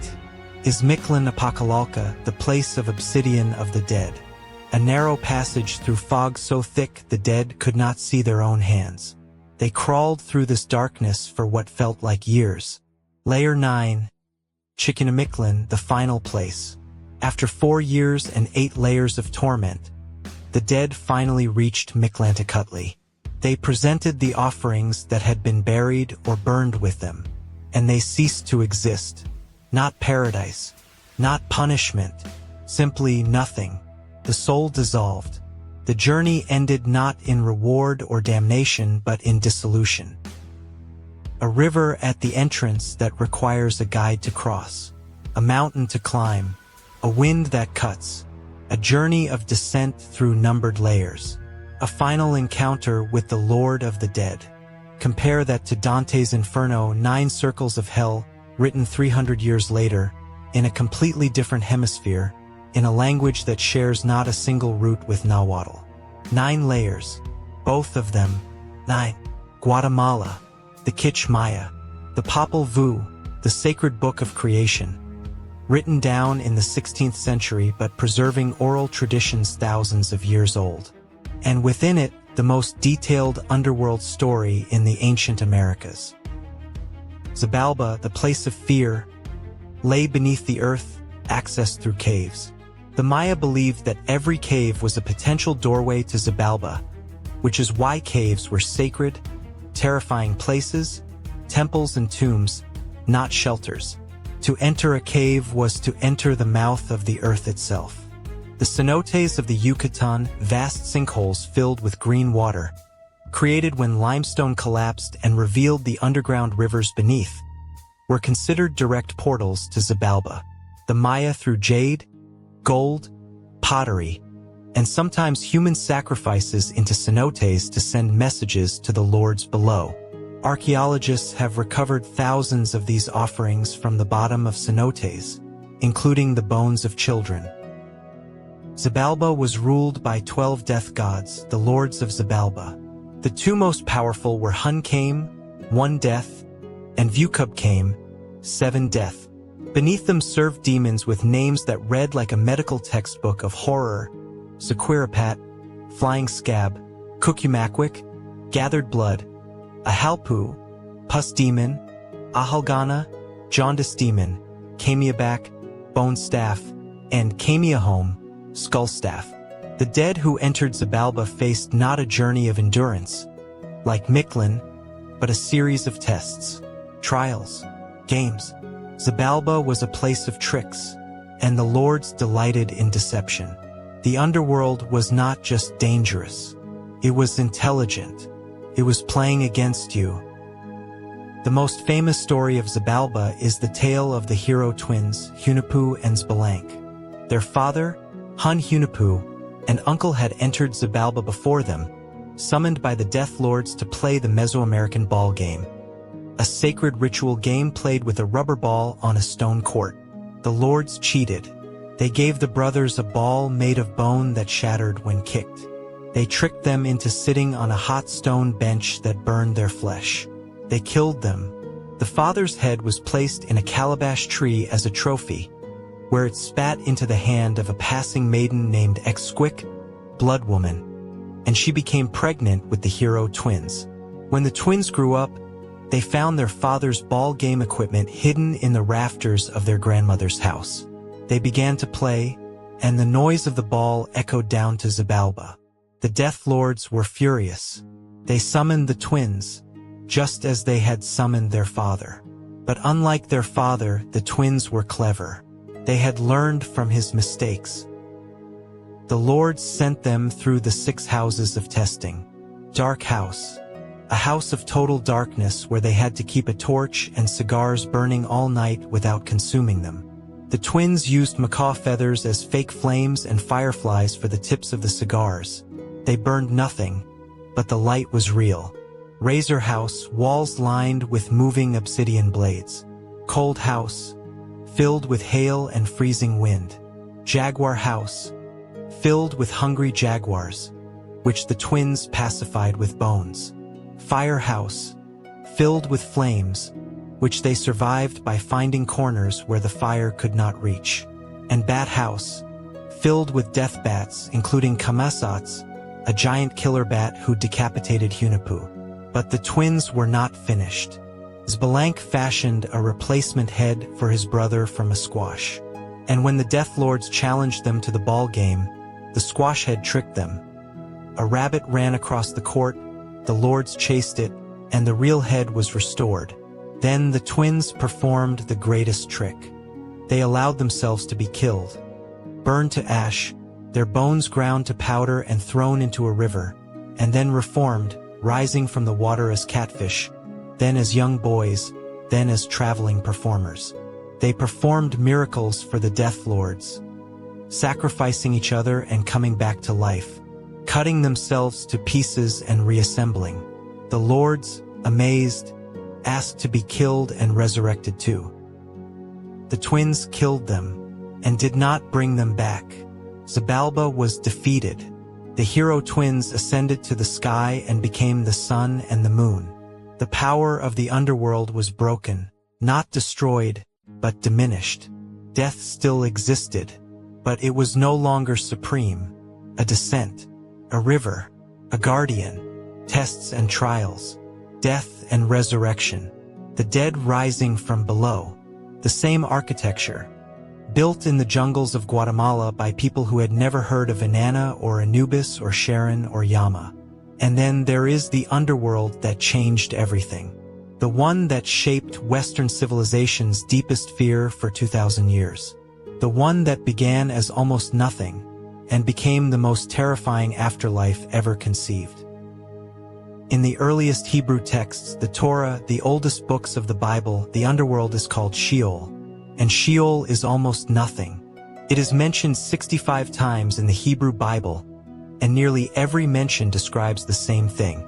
is Mictlan Apakalalka, the place of obsidian of the dead. A narrow passage through fog so thick the dead could not see their own hands. They crawled through this darkness for what felt like years. Layer 9, Chikinamictlan, the final place. After 4 years and 8 layers of torment, the dead finally reached Mictlantecuhtli. They presented the offerings that had been buried or burned with them, and they ceased to exist. Not paradise, not punishment, simply nothing. The soul dissolved. The journey ended not in reward or damnation but in dissolution. A river at the entrance that requires a guide to cross. A mountain to climb. A wind that cuts. A journey of descent through numbered layers. A final encounter with the Lord of the Dead. Compare that to Dante's Inferno, 9 circles of hell, written 300 years later, in a completely different hemisphere, in a language that shares not a single root with Nahuatl. 9 layers, both of them, 9. Guatemala, the Quiche Maya, the Popol Vuh, the sacred book of creation, written down in the 16th century but preserving oral traditions thousands of years old. And within it, the most detailed underworld story in the ancient Americas. Xibalba, the place of fear, lay beneath the earth, accessed through caves. The Maya believed that every cave was a potential doorway to Xibalba, which is why caves were sacred, terrifying places, temples and tombs, not shelters. To enter a cave was to enter the mouth of the earth itself. The cenotes of the Yucatan, vast sinkholes filled with green water, created when limestone collapsed and revealed the underground rivers beneath, were considered direct portals to Xibalba. The Maya threw jade, gold, pottery, and sometimes human sacrifices into cenotes to send messages to the lords below. Archaeologists have recovered thousands of these offerings from the bottom of cenotes, including the bones of children. Xibalba was ruled by 12 death gods, the lords of Xibalba. The 2 most powerful were Hun-Came, 1 death, and Vucub-Came, 7 death. Beneath them served demons with names that read like a medical textbook of horror: Sequirapat, Flying Scab, Kukumakwik, Gathered Blood, Ahalpu, Pus Demon, Ahalgana, Jaundice Demon, Kamiabak, Bone Staff, and Kamiahome, Skull Staff. The dead who entered Xibalba faced not a journey of endurance, like Mictlan, but a series of tests, trials, games. Xibalba was a place of tricks, and the lords delighted in deception. The underworld was not just dangerous. It was intelligent. It was playing against you. The most famous story of Xibalba is the tale of the hero twins, Hunahpu and Xbalanque. Their father, Hun Hunahpu, and uncle had entered Xibalba before them, summoned by the Death Lords to play the Mesoamerican ball game, a sacred ritual game played with a rubber ball on a stone court. The Lords cheated. They gave the brothers a ball made of bone that shattered when kicked. They tricked them into sitting on a hot stone bench that burned their flesh. They killed them. The father's head was placed in a calabash tree as a trophy, where it spat into the hand of a passing maiden named Exquic, Blood Woman, and she became pregnant with the hero twins. When the twins grew up, they found their father's ball game equipment hidden in the rafters of their grandmother's house. They began to play, and the noise of the ball echoed down to Xibalba. The Death Lords were furious. They summoned the twins, just as they had summoned their father. But unlike their father, the twins were clever. They had learned from his mistakes. The Lords sent them through the 6 houses of testing. Dark House, a house of total darkness where they had to keep a torch and cigars burning all night without consuming them. The twins used macaw feathers as fake flames and fireflies for the tips of the cigars. They burned nothing, but the light was real. Razor House, walls lined with moving obsidian blades. Cold House, filled with hail and freezing wind. Jaguar House, filled with hungry jaguars, which the twins pacified with bones. Fire House, filled with flames, which they survived by finding corners where the fire could not reach. And Bat House, filled with death bats, including Kamasats, a giant killer bat who decapitated Hunahpu. But the twins were not finished. Xbalanque fashioned a replacement head for his brother from a squash. And when the Death Lords challenged them to the ball game, the squash head tricked them. A rabbit ran across the court, the Lords chased it, and the real head was restored. Then the twins performed the greatest trick. They allowed themselves to be killed, burned to ash, their bones ground to powder and thrown into a river, and then reformed, rising from the water as catfish, then as young boys, then as traveling performers. They performed miracles for the Death Lords, sacrificing each other and coming back to life, cutting themselves to pieces and reassembling. The Lords, amazed, asked to be killed and resurrected too. The twins killed them and did not bring them back. Xibalba was defeated. The hero twins ascended to the sky and became the sun and the moon. The power of the underworld was broken, not destroyed, but diminished. Death still existed, but it was no longer supreme. A descent, a river, a guardian, tests and trials, death and resurrection, the dead rising from below. The same architecture, built in the jungles of Guatemala by people who had never heard of Inanna or Anubis or Sharon or Yama. And then there is the underworld that changed everything. The one that shaped Western civilization's deepest fear for 2,000 years. The one that began as almost nothing and became the most terrifying afterlife ever conceived. In the earliest Hebrew texts, the Torah, the oldest books of the Bible, the underworld is called Sheol. And Sheol is almost nothing. It is mentioned 65 times in the Hebrew Bible, and nearly every mention describes the same thing.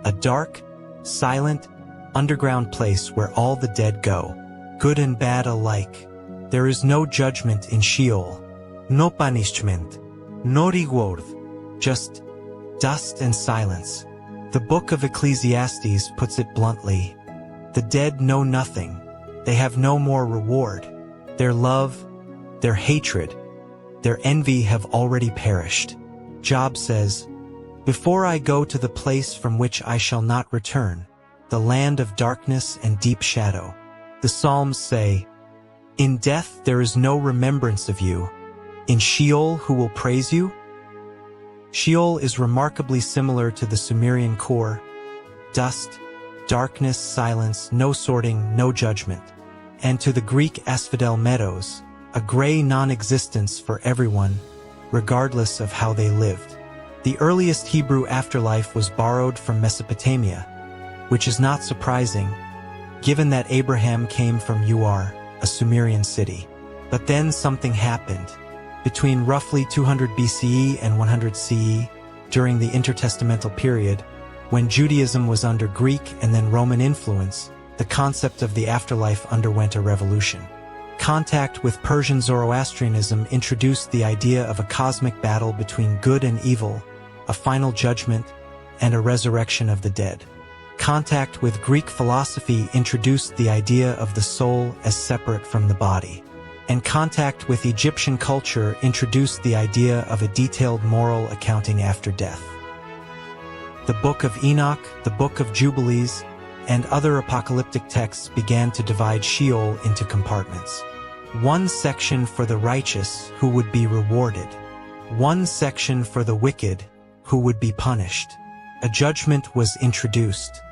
A dark, silent, underground place where all the dead go, good and bad alike. There is no judgment in Sheol, no punishment, no reward, just dust and silence. The book of Ecclesiastes puts it bluntly. The dead know nothing. They have no more reward. Their love, their hatred, their envy have already perished. Job says, "Before I go to the place from which I shall not return, the land of darkness and deep shadow." The Psalms say, "In death there is no remembrance of you. In Sheol who will praise you?" Sheol is remarkably similar to the Sumerian core. Dust, darkness, silence, no sorting, no judgment. And to the Greek asphodel meadows, a gray non-existence for everyone, regardless of how they lived. The earliest Hebrew afterlife was borrowed from Mesopotamia, which is not surprising, given that Abraham came from Ur, a Sumerian city. But then something happened. Between roughly 200 BCE and 100 CE, during the intertestamental period, when Judaism was under Greek and then Roman influence, the concept of the afterlife underwent a revolution. Contact with Persian Zoroastrianism introduced the idea of a cosmic battle between good and evil, a final judgment, and a resurrection of the dead. Contact with Greek philosophy introduced the idea of the soul as separate from the body. And contact with Egyptian culture introduced the idea of a detailed moral accounting after death. The Book of Enoch, the Book of Jubilees, and other apocalyptic texts began to divide Sheol into compartments. One section for the righteous who would be rewarded. One section for the wicked who would be punished. A judgment was introduced.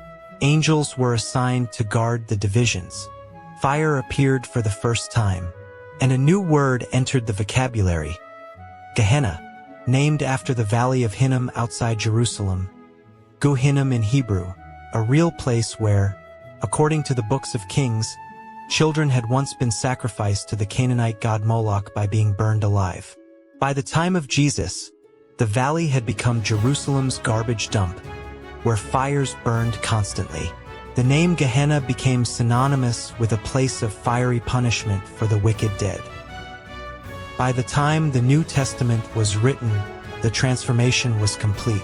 Angels were assigned to guard the divisions. Fire appeared for the first time. And a new word entered the vocabulary. Gehenna, named after the valley of Hinnom outside Jerusalem. Gu Hinnom in Hebrew, a real place where, according to the books of Kings, children had once been sacrificed to the Canaanite god Moloch by being burned alive. By the time of Jesus, the valley had become Jerusalem's garbage dump, where fires burned constantly. The name Gehenna became synonymous with a place of fiery punishment for the wicked dead. By the time the New Testament was written, the transformation was complete.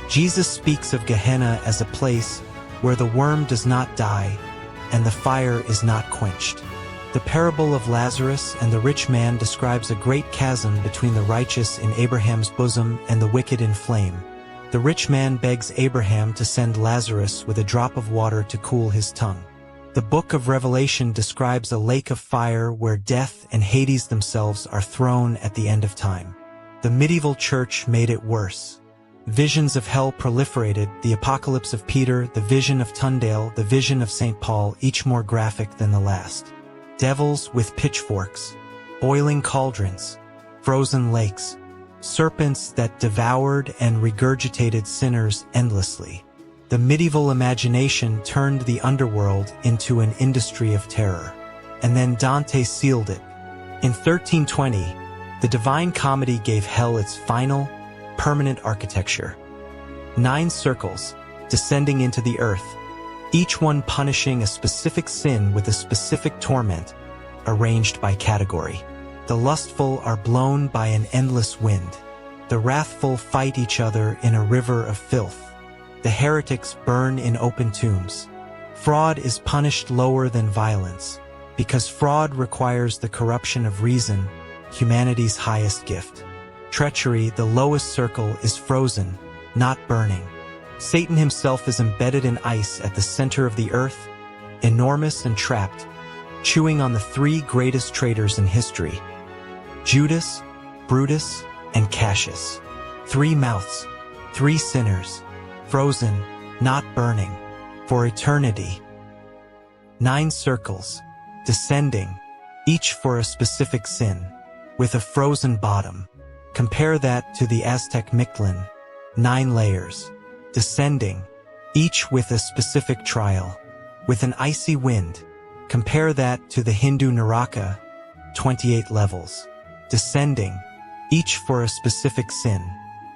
Jesus speaks of Gehenna as a place where the worm does not die and the fire is not quenched. The parable of Lazarus and the rich man describes a great chasm between the righteous in Abraham's bosom and the wicked in flame. The rich man begs Abraham to send Lazarus with a drop of water to cool his tongue. The book of Revelation describes a lake of fire where death and Hades themselves are thrown at the end of time. The medieval church made it worse. Visions of hell proliferated, the apocalypse of Peter, the vision of Tyndale, the vision of St. Paul, each more graphic than the last. Devils with pitchforks, boiling cauldrons, frozen lakes, serpents that devoured and regurgitated sinners endlessly. The medieval imagination turned the underworld into an industry of terror. And then Dante sealed it. In 1320, the Divine Comedy gave hell its final, permanent architecture. 9 circles, descending into the earth, each one punishing a specific sin with a specific torment, arranged by category. The lustful are blown by an endless wind. The wrathful fight each other in a river of filth. The heretics burn in open tombs. Fraud is punished lower than violence, because fraud requires the corruption of reason, humanity's highest gift. Treachery, the lowest circle, is frozen, not burning. Satan himself is embedded in ice at the center of the earth, enormous and trapped, chewing on the 3 greatest traitors in history: Judas, Brutus, and Cassius. 3 mouths, 3 sinners, frozen, not burning, for eternity. 9 circles, descending, each for a specific sin, with a frozen bottom. Compare that to the Aztec Mictlan, 9 layers, descending, each with a specific trial, with an icy wind. Compare that to the Hindu Naraka, 28 levels, descending, each for a specific sin.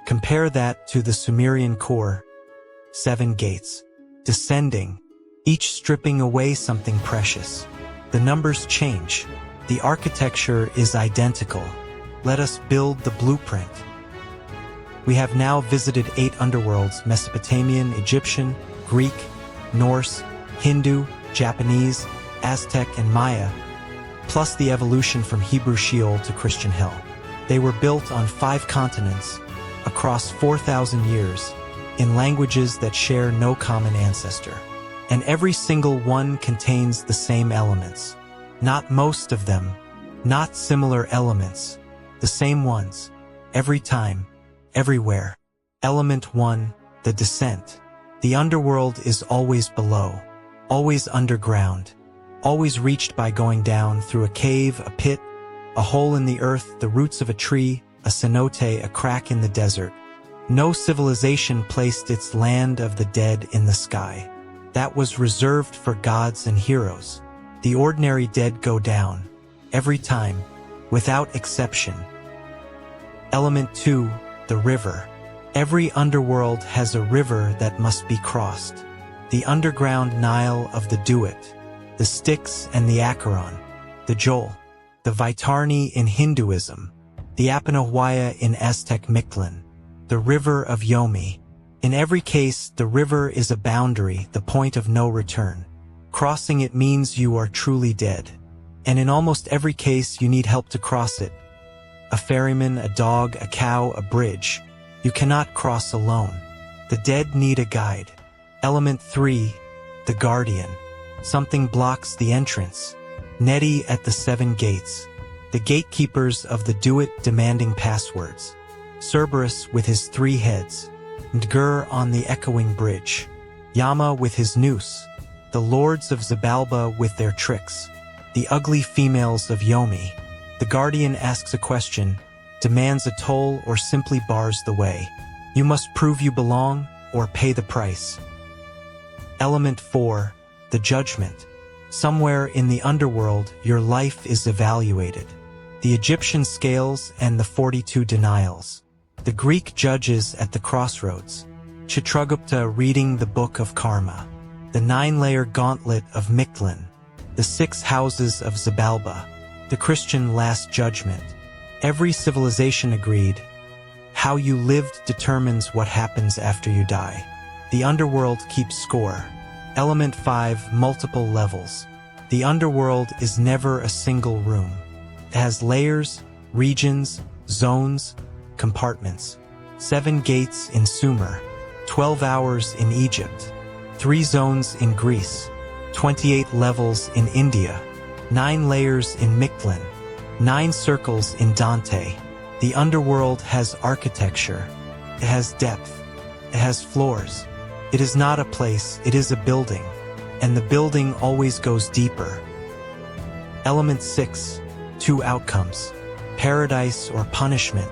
Compare that to the Sumerian core, 7 gates, descending, each stripping away something precious. The numbers change. The architecture is identical. Let us build the blueprint. We have now visited 8 underworlds: Mesopotamian, Egyptian, Greek, Norse, Hindu, Japanese, Aztec, and Maya, plus the evolution from Hebrew Sheol to Christian hell. They were built on 5 continents, across 4,000 years, in languages that share no common ancestor. And every single one contains the same elements. Not most of them, not similar elements, the same ones, every time, everywhere. Element 1, the descent. The underworld is always below, always underground, always reached by going down through a cave, a pit, a hole in the earth, the roots of a tree, a cenote, a crack in the desert. No civilization placed its land of the dead in the sky. That was reserved for gods and heroes. The ordinary dead go down, every time, without exception. Element 2, the river. Every underworld has a river that must be crossed. The underground Nile of the Duat, the Styx and the Acheron, the Joel, the Vaitarni in Hinduism, the Apanahuaya in Aztec Mictlan, the river of Yomi. In every case, the river is a boundary, the point of no return. Crossing it means you are truly dead. And in almost every case, you need help to cross it. A ferryman, a dog, a cow, a bridge. You cannot cross alone. The dead need a guide. Element 3, the guardian. Something blocks the entrance. Neti at the 7 gates. The gatekeepers of the Duat demanding passwords. Cerberus with his 3 heads. Ndgur on the echoing bridge. Yama with his noose. The lords of Xibalba with their tricks. The ugly females of Yomi. The guardian asks a question, demands a toll, or simply bars the way. You must prove you belong, or pay the price. Element 4, the judgment. Somewhere in the underworld, your life is evaluated. The Egyptian scales and the 42 denials. The Greek judges at the crossroads. Chitragupta reading the book of karma. The 9-layer gauntlet of Mictlan. The 6 houses of Xibalba. The Christian last judgment. Every civilization agreed, how you lived determines what happens after you die. The underworld keeps score. Element 5, multiple levels. The underworld is never a single room. It has layers, regions, zones, compartments. 7 gates in Sumer, 12 hours in Egypt, 3 zones in Greece, 28 levels in India, 9 layers in Mictlan, 9 circles in Dante. The underworld has architecture. It has depth. It has floors. It is not a place, it is a building. And the building always goes deeper. Element 6, 2 outcomes. Paradise or punishment.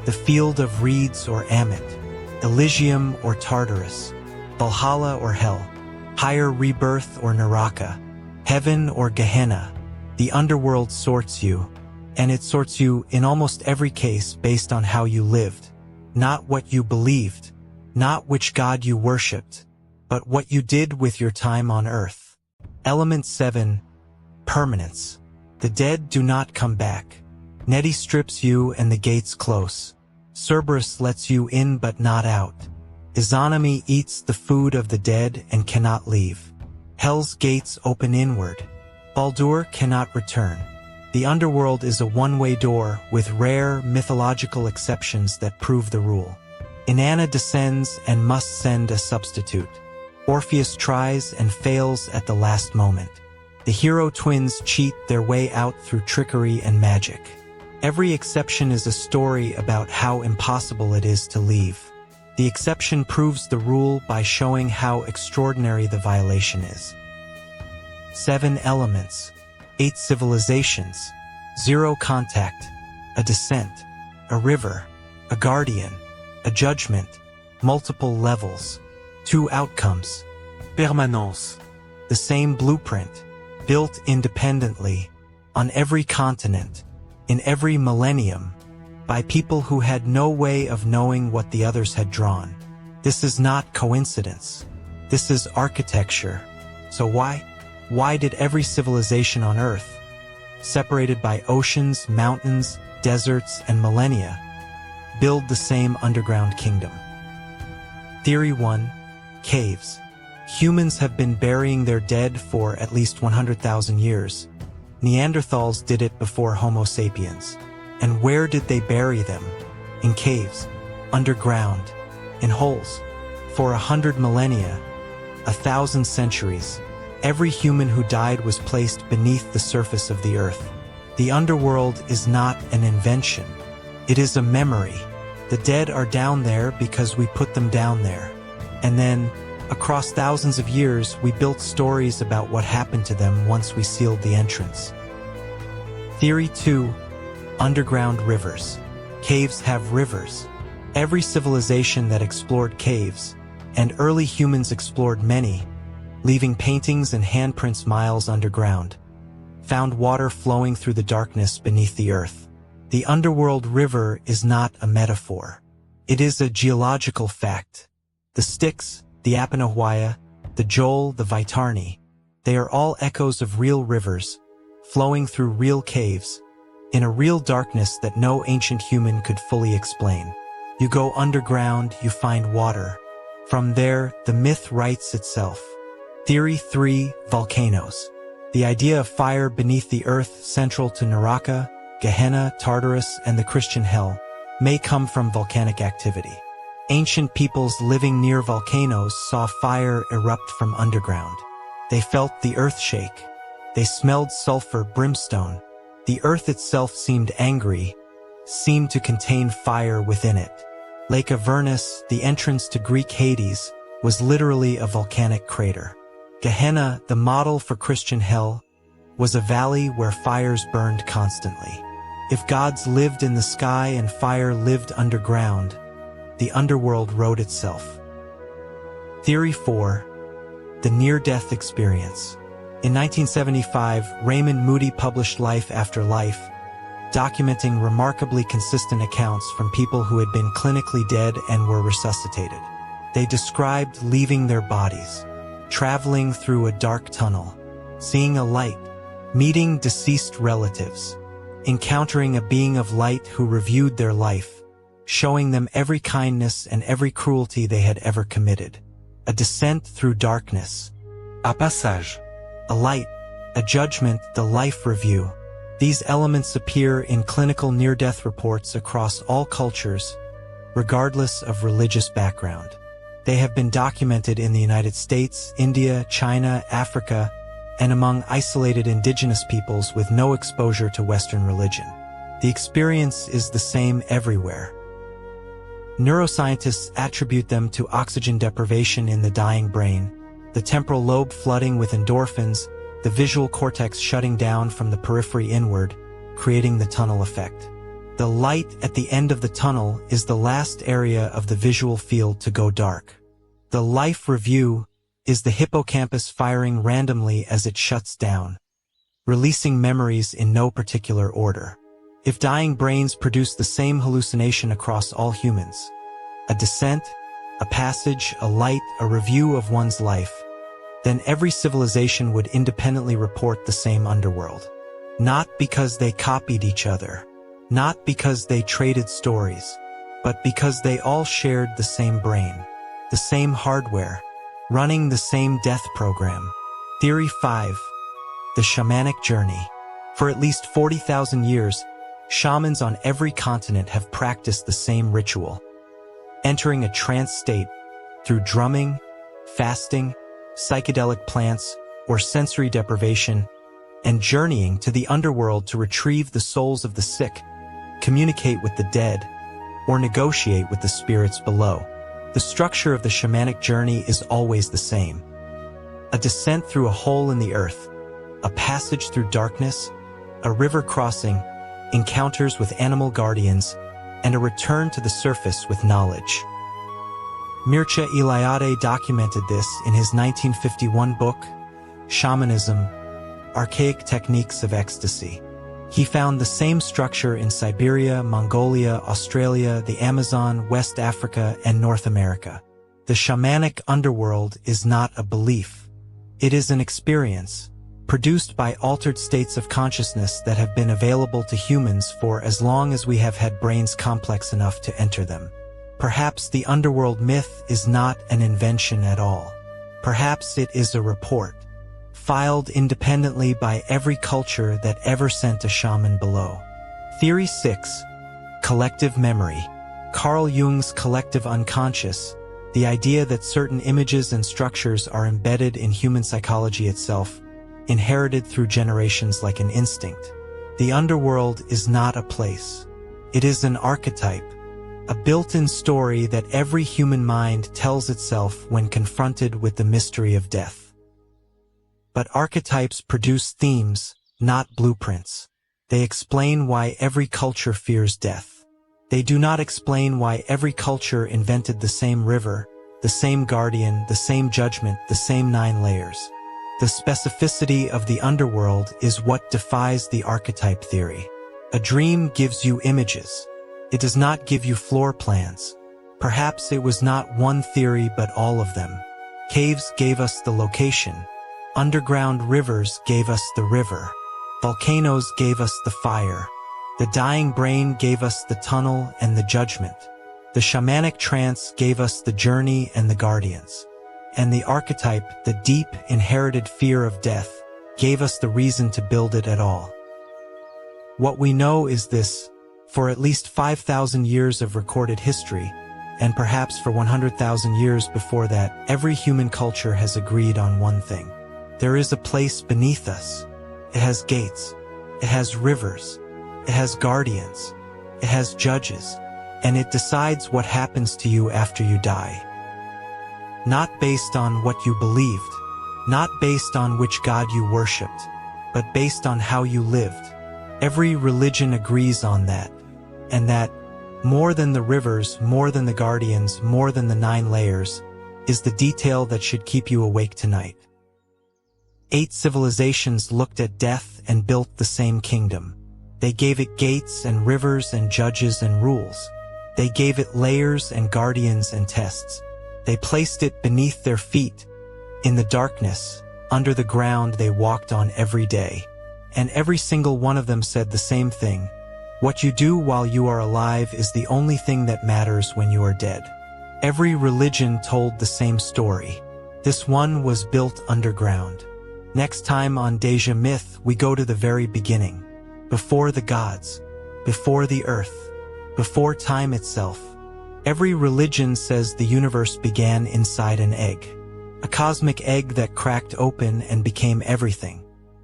The field of reeds or Amit. Elysium or Tartarus. Valhalla or Hell. Higher rebirth or Naraka. Heaven or Gehenna. The underworld sorts you. And it sorts you in almost every case based on how you lived. Not what you believed. Not which god you worshipped. But what you did with your time on earth. Element 7, permanence. The dead do not come back. Neti strips you and the gates close. Cerberus lets you in but not out. Izanami eats the food of the dead and cannot leave. Hell's gates open inward. Baldur cannot return. The underworld is a one-way door with rare mythological exceptions that prove the rule. Inanna descends and must send a substitute. Orpheus tries and fails at the last moment. The hero twins cheat their way out through trickery and magic. Every exception is a story about how impossible it is to leave. The exception proves the rule by showing how extraordinary the violation is. 7 elements, 8 civilizations, 0 contact, a descent, a river, a guardian, a judgment, multiple levels, 2 outcomes, permanence, the same blueprint, built independently, on every continent, in every millennium, by people who had no way of knowing what the others had drawn. This is not coincidence. This is architecture. So why did every civilization on Earth, separated by oceans, mountains, deserts, and millennia, build the same underground kingdom? Theory 1, caves. Humans have been burying their dead for at least 100,000 years. Neanderthals did it before Homo sapiens. And where did they bury them? In caves, underground, in holes. For 100 millennia, 1,000 centuries, every human who died was placed beneath the surface of the earth. The underworld is not an invention. It is a memory. The dead are down there because we put them down there. And then, across thousands of years, we built stories about what happened to them once we sealed the entrance. Theory 2, underground rivers. Caves have rivers. Every civilization that explored caves, and early humans explored many, leaving paintings and handprints miles underground, found water flowing through the darkness beneath the earth. The underworld river is not a metaphor. It is a geological fact. The Styx, the Apanahuaya, the Joel, the Vaitarni, they are all echoes of real rivers, flowing through real caves, in a real darkness that no ancient human could fully explain. You go underground, you find water. From there, the myth writes itself. Theory 3, volcanoes. The idea of fire beneath the earth central to Naraka, Gehenna, Tartarus, and the Christian hell may come from volcanic activity. Ancient peoples living near volcanoes saw fire erupt from underground. They felt the earth shake. They smelled sulfur, brimstone. The earth itself seemed angry, seemed to contain fire within it. Lake Avernus, the entrance to Greek Hades, was literally a volcanic crater. Gehenna, the model for Christian hell, was a valley where fires burned constantly. If gods lived in the sky and fire lived underground, the underworld wrote itself. Theory 4. The near-death experience. In 1975, Raymond Moody published Life After Life, documenting remarkably consistent accounts from people who had been clinically dead and were resuscitated. They described leaving their bodies, traveling through a dark tunnel, seeing a light, meeting deceased relatives, encountering a being of light who reviewed their life, showing them every kindness and every cruelty they had ever committed. A descent through darkness. A passage. A light, a judgment, the life review. These elements appear in clinical near-death reports across all cultures, regardless of religious background. They have been documented in the United States, India, China, Africa, and among isolated indigenous peoples with no exposure to Western religion. The experience is the same everywhere. Neuroscientists attribute them to oxygen deprivation in the dying brain, the temporal lobe flooding with endorphins, the visual cortex shutting down from the periphery inward, creating the tunnel effect. The light at the end of the tunnel is the last area of the visual field to go dark. The life review is the hippocampus firing randomly as it shuts down, releasing memories in no particular order. If dying brains produce the same hallucination across all humans, a descent, a passage, a light, a review of one's life, then every civilization would independently report the same underworld. Not because they copied each other, not because they traded stories, but because they all shared the same brain, the same hardware, running the same death program. Theory 5. The shamanic journey. For at least 40,000 years, shamans on every continent have practiced the same ritual, entering a trance state through drumming, fasting, psychedelic plants, or sensory deprivation, and journeying to the underworld to retrieve the souls of the sick, communicate with the dead, or negotiate with the spirits below. The structure of the shamanic journey is always the same. A descent through a hole in the earth, a passage through darkness, a river crossing, encounters with animal guardians, and a return to the surface with knowledge. Mircea Eliade documented this in his 1951 book, Shamanism, Archaic Techniques of Ecstasy. He found the same structure in Siberia, Mongolia, Australia, the Amazon, West Africa, and North America. The shamanic underworld is not a belief. It is an experience, produced by altered states of consciousness that have been available to humans for as long as we have had brains complex enough to enter them. Perhaps the underworld myth is not an invention at all. Perhaps it is a report, filed independently by every culture that ever sent a shaman below. Theory 6. Collective memory. Carl Jung's collective unconscious, the idea that certain images and structures are embedded in human psychology itself, inherited through generations like an instinct. The underworld is not a place. It is an archetype, a built-in story that every human mind tells itself when confronted with the mystery of death. But archetypes produce themes, not blueprints. They explain why every culture fears death. They do not explain why every culture invented the same river, the same guardian, the same judgment, the same 9 layers. The specificity of the underworld is what defies the archetype theory. A dream gives you images. It does not give you floor plans. Perhaps it was not one theory but all of them. Caves gave us the location. Underground rivers gave us the river. Volcanoes gave us the fire. The dying brain gave us the tunnel and the judgment. The shamanic trance gave us the journey and the guardians. And the archetype, the deep, inherited fear of death, gave us the reason to build it at all. What we know is this: for at least 5,000 years of recorded history, and perhaps for 100,000 years before that, every human culture has agreed on one thing. There is a place beneath us. It has gates. It has rivers. It has guardians. It has judges. And it decides what happens to you after you die. Not based on what you believed, not based on which god you worshipped, but based on how you lived. Every religion agrees on that. And that, more than the rivers, more than the guardians, more than the 9 layers, is the detail that should keep you awake tonight. 8 civilizations looked at death and built the same kingdom. They gave it gates and rivers and judges and rules. They gave it layers and guardians and tests. They placed it beneath their feet, in the darkness, under the ground they walked on every day. And every single one of them said the same thing: what you do while you are alive is the only thing that matters when you are dead. Every religion told the same story. This one was built underground. Next time on Deja Myth, we go to the very beginning. Before the gods. Before the earth. Before time itself. Every religion says the universe began inside an egg. A cosmic egg that cracked open and became everything.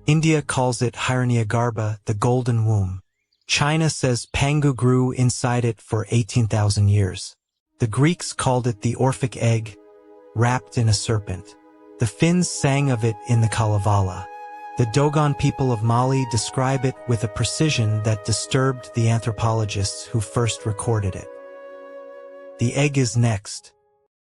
India calls it Hiranyagarbha, the golden womb. China says Pangu grew inside it for 18,000 years. The Greeks called it the Orphic egg, wrapped in a serpent. The Finns sang of it in the Kalevala. The Dogon people of Mali describe it with a precision that disturbed the anthropologists who first recorded it. The egg is next.